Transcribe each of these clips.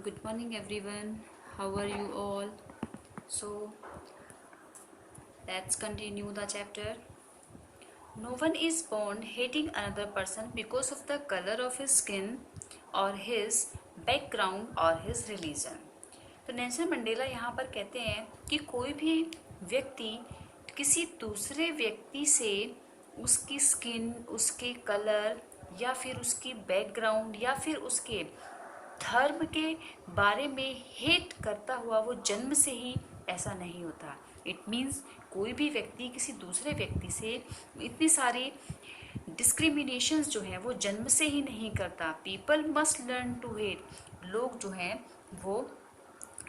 Good morning, everyone. How are you all? So, let's continue the chapter. No one is born hating another person because of the color of his skin or his background or his religion. तो Nelson Mandela यहाँ पर कहते हैं कि कोई भी व्यक्ति किसी दूसरे व्यक्ति से उसकी स्किन, उसके कलर या फिर उसकी बैकग्राउंड या फिर उसके धर्म के बारे में हेट करता हुआ वो जन्म से ही ऐसा नहीं होता। इट मीन्स कोई भी व्यक्ति किसी दूसरे व्यक्ति से इतनी सारी डिस्क्रिमिनेशंस जो हैं वो जन्म से ही नहीं करता। People must learn to hate. लोग जो हैं वो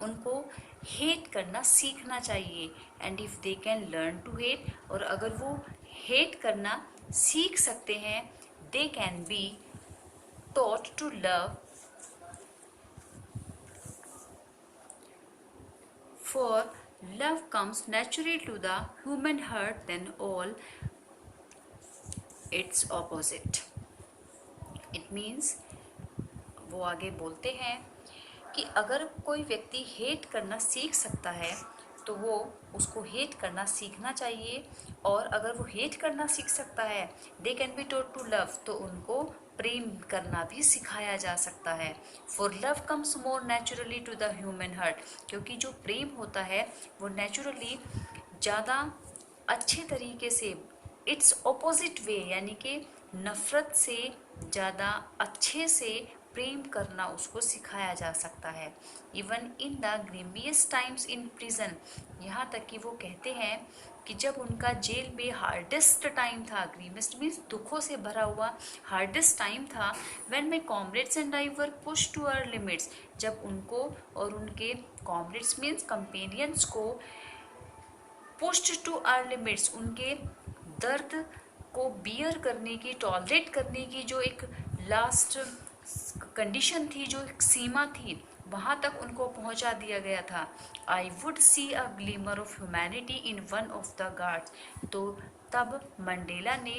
उनको हेट करना सीखना चाहिए। And if they can learn to hate, और अगर वो हेट करना सीख सकते हैं, they can be taught to love, for love comes naturally to the human heart than all its opposite. It means वो आगे बोलते हैं कि अगर कोई व्यक्ति हेट करना सीख सकता है तो वो उसको हेट करना सीखना चाहिए, और अगर वो हेट करना सीख सकता है, they can be taught to love, तो उनको प्रेम करना भी सिखाया जा सकता है। For love comes more naturally to the human heart, क्योंकि जो प्रेम होता है वो नेचुरली ज़्यादा अच्छे तरीके से, इट्स ऑपोजिट वे, यानी कि नफ़रत से ज़्यादा अच्छे से प्रेम करना उसको सिखाया जा सकता है। Even in the grimmest times in prison, यहाँ तक कि वो कहते हैं कि जब उनका जेल में हार्डेस्ट टाइम था, ग्रीमियस्ट मीन्स दुखों से भरा हुआ हार्डेस्ट टाइम था, when my comrades and I were push to our limits, जब उनको और उनके कॉमरेड्स मीन्स कंपेनियंस को पुश्ड टू आवर लिमिट्स, उनके दर्द को बियर करने की, टॉलरेट करने की जो एक लास्ट कंडीशन थी, जो एक सीमा थी, वहाँ तक उनको पहुँचा दिया गया था। I would see a glimmer of humanity in one of the guards, तो तब मंडेला ने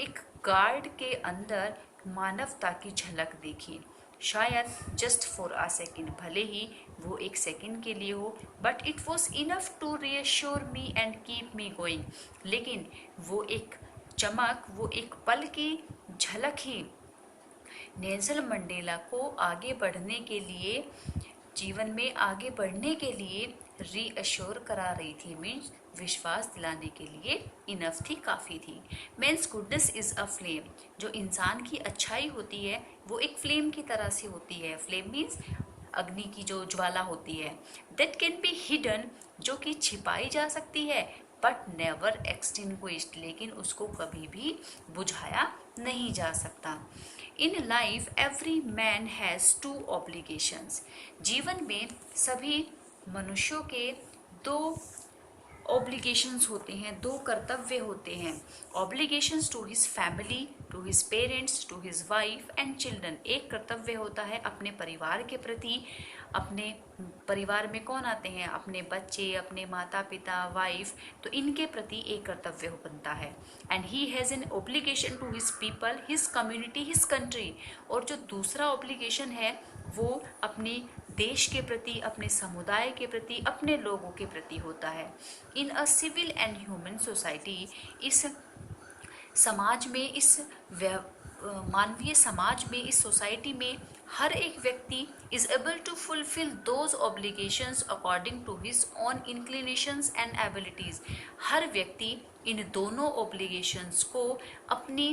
एक गार्ड के अंदर मानवता की झलक देखी। शायद जस्ट फॉर अ सेकेंड, भले ही वो एक सेकेंड के लिए हो, but it was enough to reassure me and keep me going, लेकिन वो एक चमक, वो एक पल की झलक ही नेल्सन मंडेला को आगे बढ़ने के लिए, जीवन में आगे बढ़ने के लिए रीअश्योर करा रही थी, मीन्स विश्वास दिलाने के लिए इनफ थी, काफ़ी थी। Man's goodness is a flame, जो इंसान की अच्छाई होती है वो एक फ्लेम की तरह से होती है। फ्लेम मीन्स अग्नि की जो ज्वाला होती है, दैट कैन बी हिडन, जो कि छिपाई जा सकती है, बट नेवर एक्सटिंग्विश्ड, लेकिन उसको कभी भी बुझाया नहीं जा सकता। In life every man has two obligations, जीवन में सभी मनुष्यों के दो ऑब्लिगेशंस होते हैं, दो कर्तव्य होते हैं। Obligations to his family, to his parents, to his wife and children. एक कर्तव्य होता है अपने परिवार के प्रति, अपने परिवार में कौन आते हैं, अपने बच्चे, अपने माता पिता, वाइफ, तो इनके प्रति एक कर्तव्य बनता है। And he has an obligation to his people, his community, his country, और जो दूसरा ऑब्लिगेशन है वो अपने देश के प्रति, अपने समुदाय के प्रति, अपने लोगों के प्रति होता है। In a civil and human society, इस समाज में, इस मानवीय समाज में, इस सोसाइटी में हर एक व्यक्ति is able to fulfil those obligations according to his own inclinations and abilities. हर व्यक्ति इन दोनों ऑब्लिगेशंस को अपनी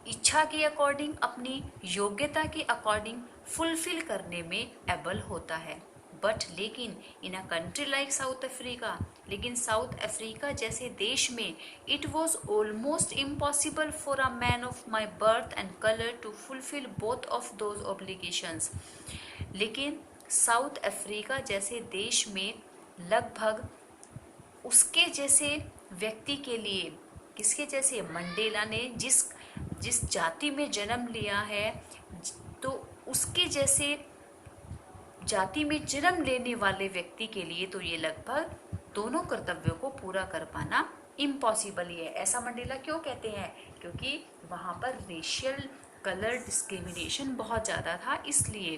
इच्छा के अकॉर्डिंग, अपनी योग्यता के अकॉर्डिंग फुलफिल करने में एबल होता है। बट लेकिन in a country like South Africa, लेकिन साउथ अफ्रीका जैसे देश में it was almost impossible for a man of my birth and colour to fulfil both of those obligations. लेकिन साउथ अफ्रीका जैसे देश में लगभग उसके जैसे व्यक्ति के लिए, किसके जैसे, मंडेला ने जिस जाति में जन्म लिया है, तो उसके जैसे जाति में जन्म लेने वाले व्यक्ति के लिए तो ये लगभग दोनों कर्तव्यों को पूरा कर पाना इम्पॉसिबल ही है। ऐसा मंडेला क्यों कहते हैं? क्योंकि वहाँ पर रेशियल कलर डिस्क्रिमिनेशन बहुत ज़्यादा था, इसलिए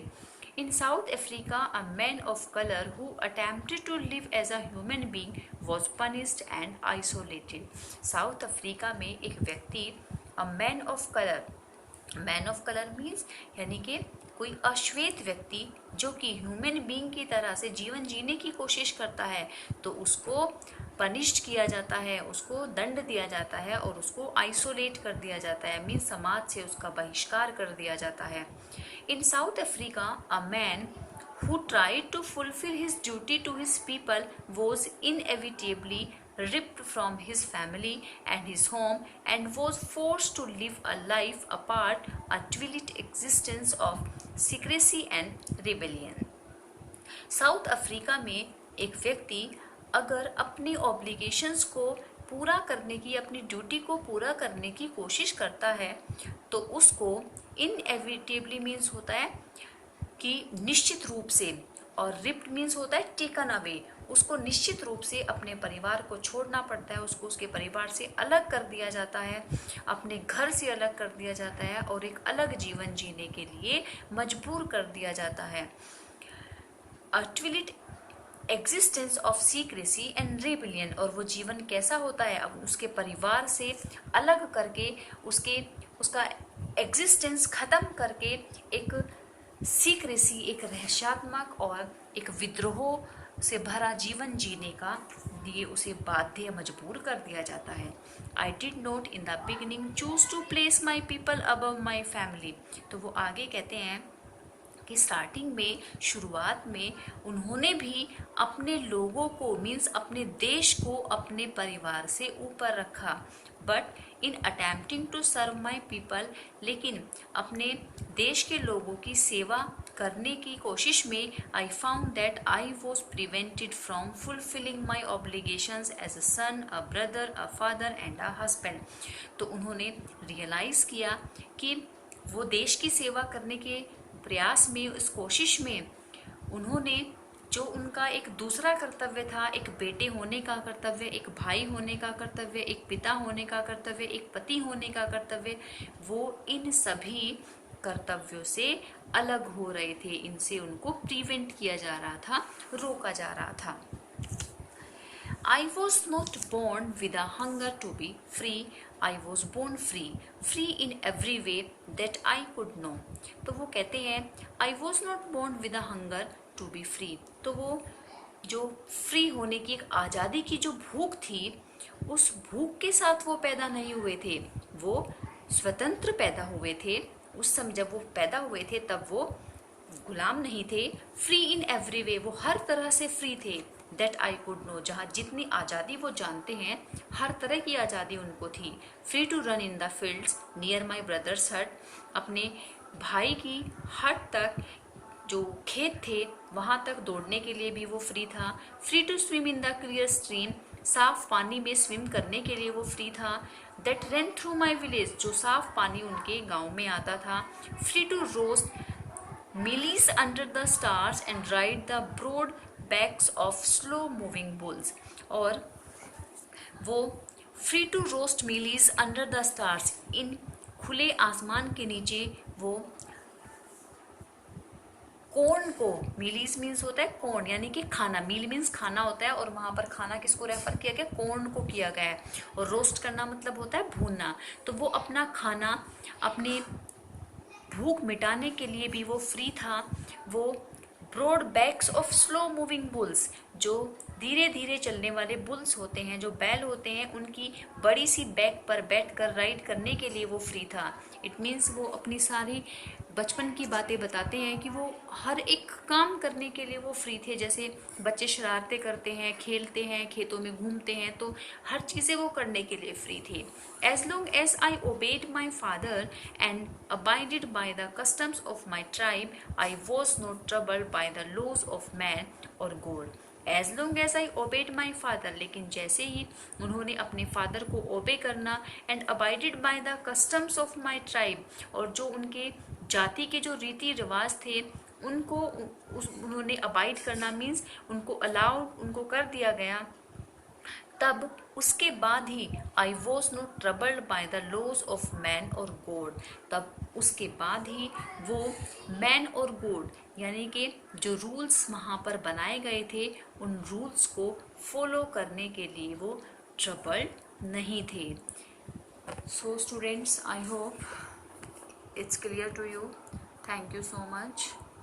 In South Africa, a man of color who attempted to live as a human being was punished and isolated. South Africa में एक व्यक्ति a man of color, man of colour means यानी कि कोई अश्वेत व्यक्ति जो कि ह्यूमन बीइंग की तरह से जीवन जीने की कोशिश करता है, तो उसको पनिश्ड किया जाता है, उसको दंड दिया जाता है और उसको आइसोलेट कर दिया जाता है, मीन्स समाज से उसका बहिष्कार कर दिया जाता है. In South Africa a man who tried to fulfill his duty to his people was inevitably ripped from his family and his home and was forced to live a life apart, a twilight existence of secrecy and rebellion. South Africa में एक व्यक्ति अगर अपने obligations को पूरा करने की, अपनी ड्यूटी को पूरा करने की कोशिश करता है, तो उसको इनएविटेबली मीन्स होता है कि निश्चित रूप से, और रिप्ड मीन्स होता है टेकन अवे, उसको निश्चित रूप से अपने परिवार को छोड़ना पड़ता है, उसको उसके परिवार से अलग कर दिया जाता है, अपने घर से अलग कर दिया जाता है और एक अलग जीवन जीने के लिए मजबूर कर दिया जाता है. A twilit existence of secrecy and rebellion, और वो जीवन कैसा होता है, अब उसके परिवार से अलग करके, उसका एग्जिस्टेंस खत्म करके एक सीक्रेसी, एक रहस्यात्मक और एक विद्रोह से भरा जीवन जीने का लिए उसे बाध्य, मजबूर कर दिया जाता है. I did not in the beginning choose to place my people above my family. तो वो आगे कहते हैं कि स्टार्टिंग में, शुरुआत में उन्होंने भी अपने लोगों को मीन्स अपने देश को अपने परिवार से ऊपर रखा. But in attempting to serve my people, लेकिन अपने देश के लोगों की सेवा करने की कोशिश में I found that I was prevented from fulfilling my obligations as a son, a brother, a father and a husband. तो उन्होंने रियलाइज़ किया कि वो देश की सेवा करने के प्रयास में, उस कोशिश में उन्होंने जो उनका एक दूसरा कर्तव्य था, एक बेटे होने का कर्तव्य, एक भाई होने का कर्तव्य, एक पिता होने का कर्तव्य, एक पति होने का कर्तव्य, वो इन सभी कर्तव्यों से अलग हो रहे थे, इनसे उनको प्रिवेंट किया जा रहा था, रोका जा रहा था. I was not born with a hunger to be free. I was born free, free in every way that I could know. तो वो कहते हैं I was not born with a hunger to be free. तो वो जो free होने की, एक आज़ादी की जो भूख थी, उस भूख के साथ वो पैदा नहीं हुए थे, वो स्वतंत्र पैदा हुए थे. उस समय जब वो पैदा हुए थे तब वो गुलाम नहीं थे. फ्री इन एवरी वे, वो हर तरह से फ्री थे. दैट आई कुड नो, जहाँ जितनी आज़ादी वो जानते हैं, हर तरह की आज़ादी उनको थी. Free to run in the fields near my brother's hut, अपने भाई की हट तक जो खेत थे वहाँ तक दौड़ने के लिए भी वो फ्री था. Free to swim in the clear stream, साफ पानी में स्विम करने के लिए वो फ्री था. That run through my village, जो साफ पानी उनके गाँव में आता था. Free to roast mealies under the stars and ride the broad backs of slow moving bulls. और वो free to roast mealies under the stars, इन खुले आसमान के नीचे वो कॉर्न को, मीलीज मीन्स होता है कॉर्न यानी कि खाना, मील मीन्स खाना होता है, और वहाँ पर खाना किसको रेफर किया गया, कॉर्न को किया गया है. और रोस्ट करना मतलब होता है भूनना. तो वो अपना खाना, अपनी भूख मिटाने के लिए भी वो फ्री था. वो broad backs of slow moving bulls, जो धीरे धीरे चलने वाले बुल्स होते हैं, जो बैल होते हैं, उनकी बड़ी सी बैक पर बैठकर राइड करने के लिए वो फ्री था. इट मीन्स वो अपनी सारी बचपन की बातें बताते हैं कि वो हर एक काम करने के लिए वो फ्री थे. जैसे बच्चे शरारतें करते हैं, खेलते हैं, खेतों में घूमते हैं, तो हर चीज़ें वो करने के लिए फ्री थे. As long as I obeyed my father and abided by the customs of my tribe, I was not troubled by the laws of man और God. As long as I obeyed my father, लेकिन जैसे ही उन्होंने अपने father को obey करना, and abided by the customs of my tribe, और जो उनके जाति के जो रीति रिवाज थे उनको उन्होंने अबाइड करना, मीन्स उनको अलाउ, उनको कर दिया गया तब उसके बाद ही I was not troubled by the laws of man और गॉड, तब उसके बाद ही वो मैन और गॉड यानी कि जो रूल्स वहाँ पर बनाए गए थे उन रूल्स को फॉलो करने के लिए वो ट्रबल्ड नहीं थे। So students, I hope it's clear to you. Thank you so much.